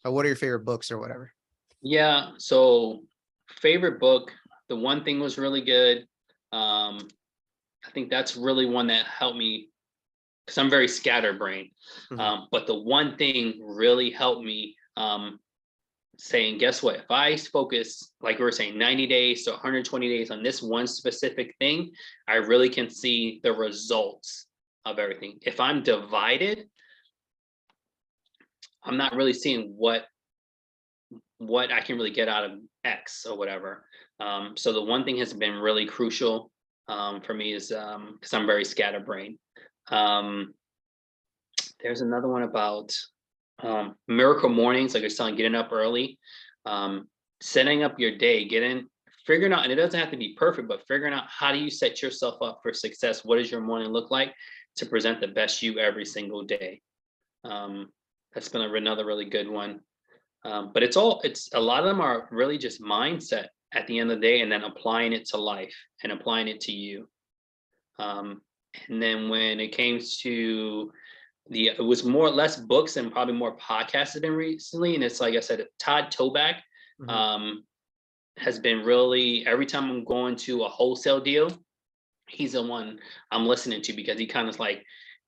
Or what are your favorite books or whatever? Yeah. So, favorite book, The One Thing was really good. I think that's really one that helped me because I'm very scatterbrained. Mhm. But The One Thing really helped me saying, guess what? If I focus, like we were saying, 90 days to 120 days on this one specific thing, I really can see the results of everything. If I'm divided, I'm not really seeing what I can really get out of X or whatever. So the one thing has been really crucial for me is because I'm very scatterbrained. Um, there's another one about miracle mornings, like I was telling, getting up early, um, setting up your day, figuring out, and it doesn't have to be perfect, but figuring out how do you set yourself up for success? What does your morning look like to present the best you every single day? Um, that's been another really good one. But it's a lot of them are really just mindset at the end of the day, and then applying it to life and applying it to you. Um, and then when it came to it was more or less books and probably more podcasts have been recently. And it's like I said, Todd Toback Mhm. um, has been really every time I'm going to a wholesale deal, he's the one I'm listening to because he kind of like,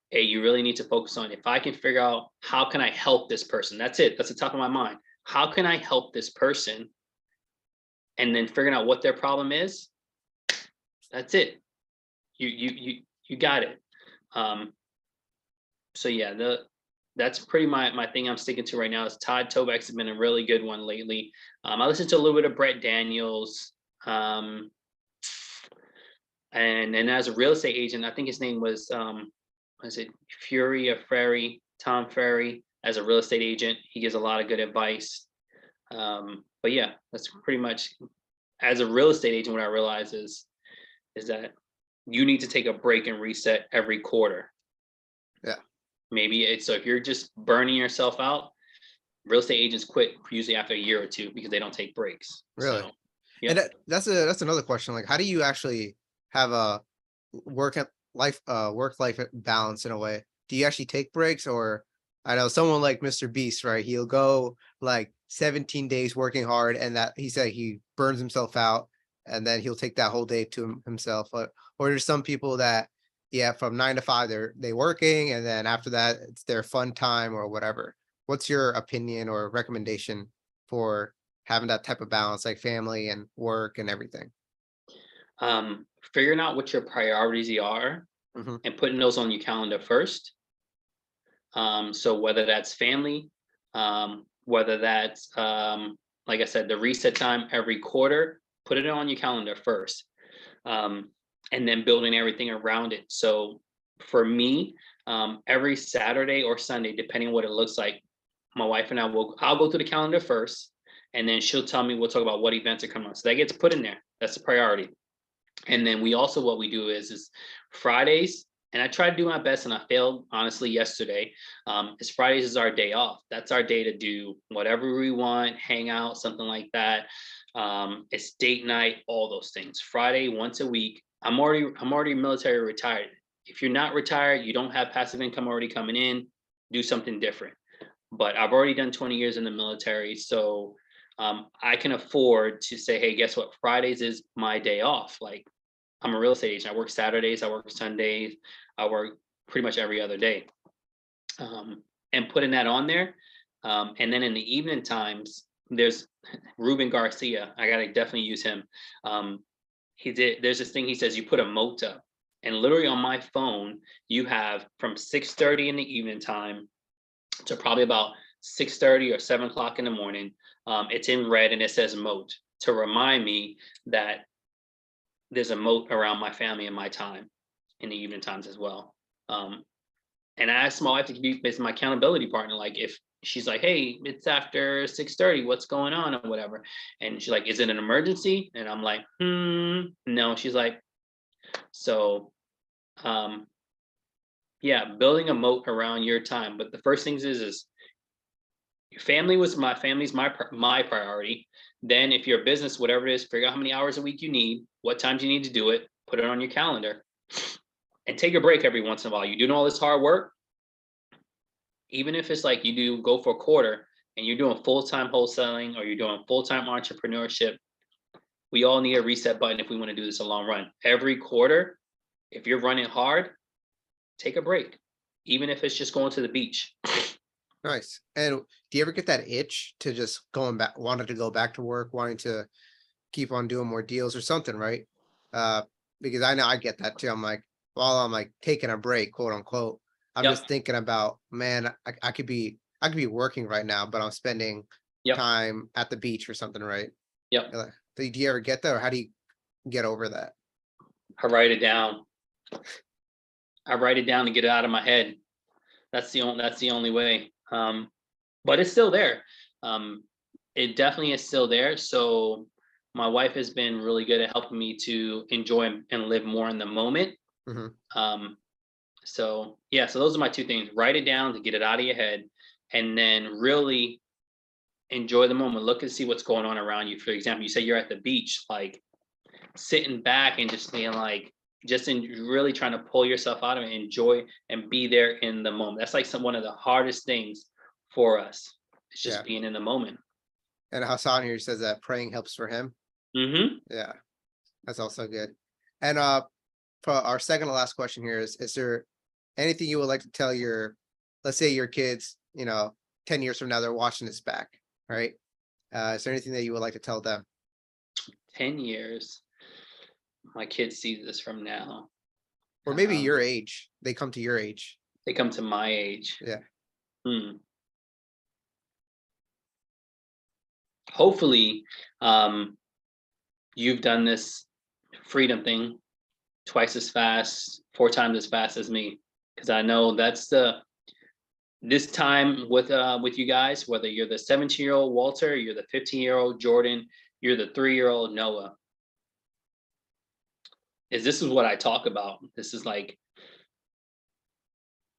hey, you really need to focus on if I can figure out how can I help this person. That's it. That's the top of my mind. How can I help this person? And then figuring out what their problem is. That's it. You got it. Um, so yeah, that's pretty my thing I'm sticking to right now is Todd Toback's been a really good one lately. I listened to a little bit of Brett Daniels, um, and as a real estate agent, I think his name was it Fury or Ferry, Tom Ferry. As a real estate agent, he gives a lot of good advice. But yeah, that's pretty much as a real estate agent. What I realize is that you need to take a break and reset every quarter. Yeah, Maybe it's so if you're just burning yourself out, real estate agents quit usually after a year or two because they don't take breaks. really. So, And yep. that's another question. Like, how do you actually have a work life balance in a way? Do you actually take breaks, or I know someone like Mr. Beast, right? He'll go like 17 days working hard, and that he said he burns himself out, and then he'll take that whole day to himself. Or there's some people that, yeah, from 9 to 5 they working, and then after that it's their fun time or whatever. What's your opinion or recommendation for having that type of balance, like family and work and everything? Um, Figuring out what your priorities are Mhm. and putting those on your calendar first. So whether that's family, whether that's like I said, the reset time every quarter, put it on your calendar first. And then building everything around it. So for me, every Saturday or Sunday, depending on what it looks like, my wife and I'll go through the calendar first, and then she'll tell me, we'll talk about what events are coming on. So that gets put in there. That's the priority. And then we also, what we do is Fridays, and I try to do my best, and I failed honestly yesterday. Is Fridays is our day off. That's our day to do whatever we want, hang out, something like that. It's date night, all those things. Friday once a week. I'm already military retired. If you're not retired, you don't have passive income already coming in, do something different. But I've already done 20 years in the military, so I can afford to say, hey, guess what? Fridays is my day off. Like, I'm a real estate agent. I work Saturdays, I work Sundays, I work pretty much every other day. And putting that on there. And then in the evening times, there's Ruben Garcia. I gotta definitely use him. There's this thing he says, you put a moat up. And literally on my phone, you have from 6:30 in the evening time to probably about 6:30 or 7 o'clock in the morning. It's in red and it says moat to remind me that there's a moat around my family and my time in the evening times as well. And I asked my wife to be as my accountability partner. Like, if she's like, hey, it's after 6:30, what's going on or whatever. And she's like, is it an emergency? And I'm like, no. She's like, so yeah, building a moat around your time. But the first things is your family's my priority. Then if you're a business, whatever it is, figure out how many hours a week you need, what times you need to do it, put it on your calendar, and take a break every once in a while. You're doing all this hard work, even if it's like you do go for a quarter and you're doing full-time wholesaling or you're doing full-time entrepreneurship, we all need a reset button if we want to do this a long run. Every quarter, if you're running hard, take a break, even if it's just going to the beach. Nice. And do you ever get that itch to just going back, wanting to go back to work, wanting to keep on doing more deals or something, right? Because I know I get that too. I'm like, while I'm like taking a break, quote unquote, I'm Yep. just thinking about, man, I could be working right now, but I'm spending Yep. time at the beach or something, right? Yep. Do you ever get that, or how do you get over that? I write it down. I write it down to get it out of my head. That's the only way. But it's still there. It definitely is still there. So my wife has been really good at helping me to enjoy and live more in the moment. Mhm. So yeah, so those are my two things. Write it down to get it out of your head, and then really enjoy the moment. Look and see what's going on around you. For example, you say you're at the beach, like sitting back and just being like, really trying to pull yourself out of it, enjoy and be there in the moment. That's like one of the hardest things for us. It's just Yeah. being in the moment. And Hassan here says that praying helps for him. Yeah, that's also good. And for our second to last question here is there anything you would like to tell let's say your kids, 10 years from now, they're watching this back, right? Is there anything that you would like to tell them? 10 years, my kids see this from now. Or maybe your age, they come to your age. They come to my age. Yeah. Hopefully, you've done this freedom thing twice as fast, 4 times as fast as me, because I know that's this time with you guys, whether you're the 17-year-old Walter, you're the 15-year-old Jordan, you're the 3-year-old Noah, this is what I talk about. This is like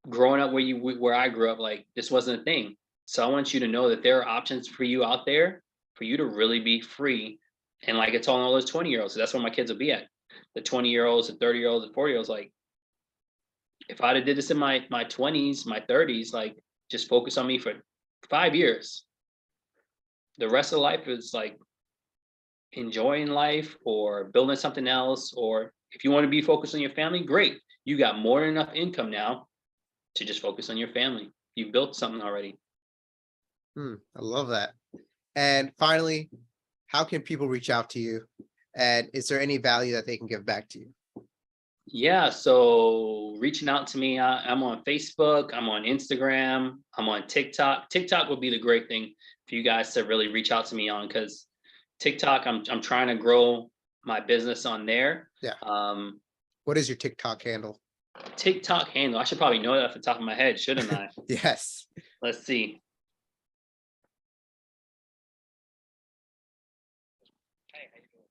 growing up where I grew up. Like, this wasn't a thing. So I want you to know that there are options for you out there for you to really be free. And like it's all those 20-year-olds. So that's where my kids will be at. The 20-year-olds, the 30-year-olds, the 40-year-olds. Like, if I'd have did this in my 20s, my 30s, like just focus on me for 5 years. The rest of life is like enjoying life or building something else. Or if you want to be focused on your family, great. You got more than enough income now to just focus on your family. You've built something already. I love that. And finally, how can people reach out to you? And is there any value that they can give back to you? Yeah, so reaching out to me, I'm on Facebook, I'm on Instagram, I'm on TikTok. TikTok would be the great thing for you guys to really reach out to me on, because TikTok, I'm trying to grow my business on there. Yeah. Um, What is your TikTok handle? TikTok handle, I should probably know that off the top of my head, shouldn't I? Yes. Let's see.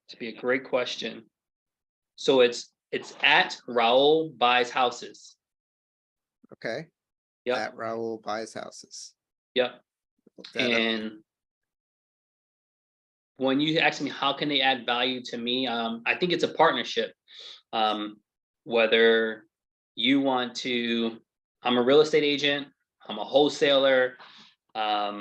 To be a great question. So it's at Raul Buys Houses. Okay. Yep. At Raul Buys Houses. Yep. Look that up. And when you ask me how can they add value to me, I think it's a partnership. Whether you want to, I'm a real estate agent, I'm a wholesaler. I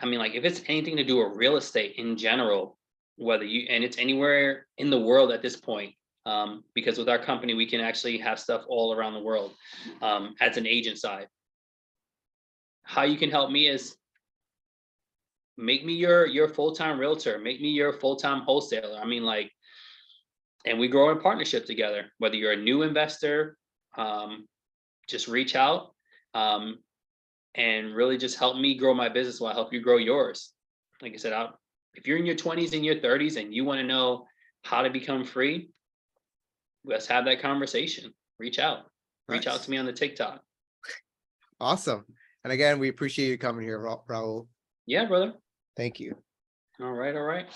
mean, like if it's anything to do with real estate in general, whether you, and it's anywhere in the world at this point, because with our company, we can actually have stuff all around the world, as an agent side. How you can help me is make me your full-time realtor, make me your full-time wholesaler. I mean, like, and we grow in partnership together. Whether you're a new investor, just reach out, and really just help me grow my business while I help you grow yours. Like I said, if you're in your 20s and your 30s and you want to know how to become free, let's have that conversation. Reach out. Reach out Nice. to me on the TikTok. Awesome. And again, we appreciate you coming here, Raul. Yeah, brother. Thank you. All right. All right.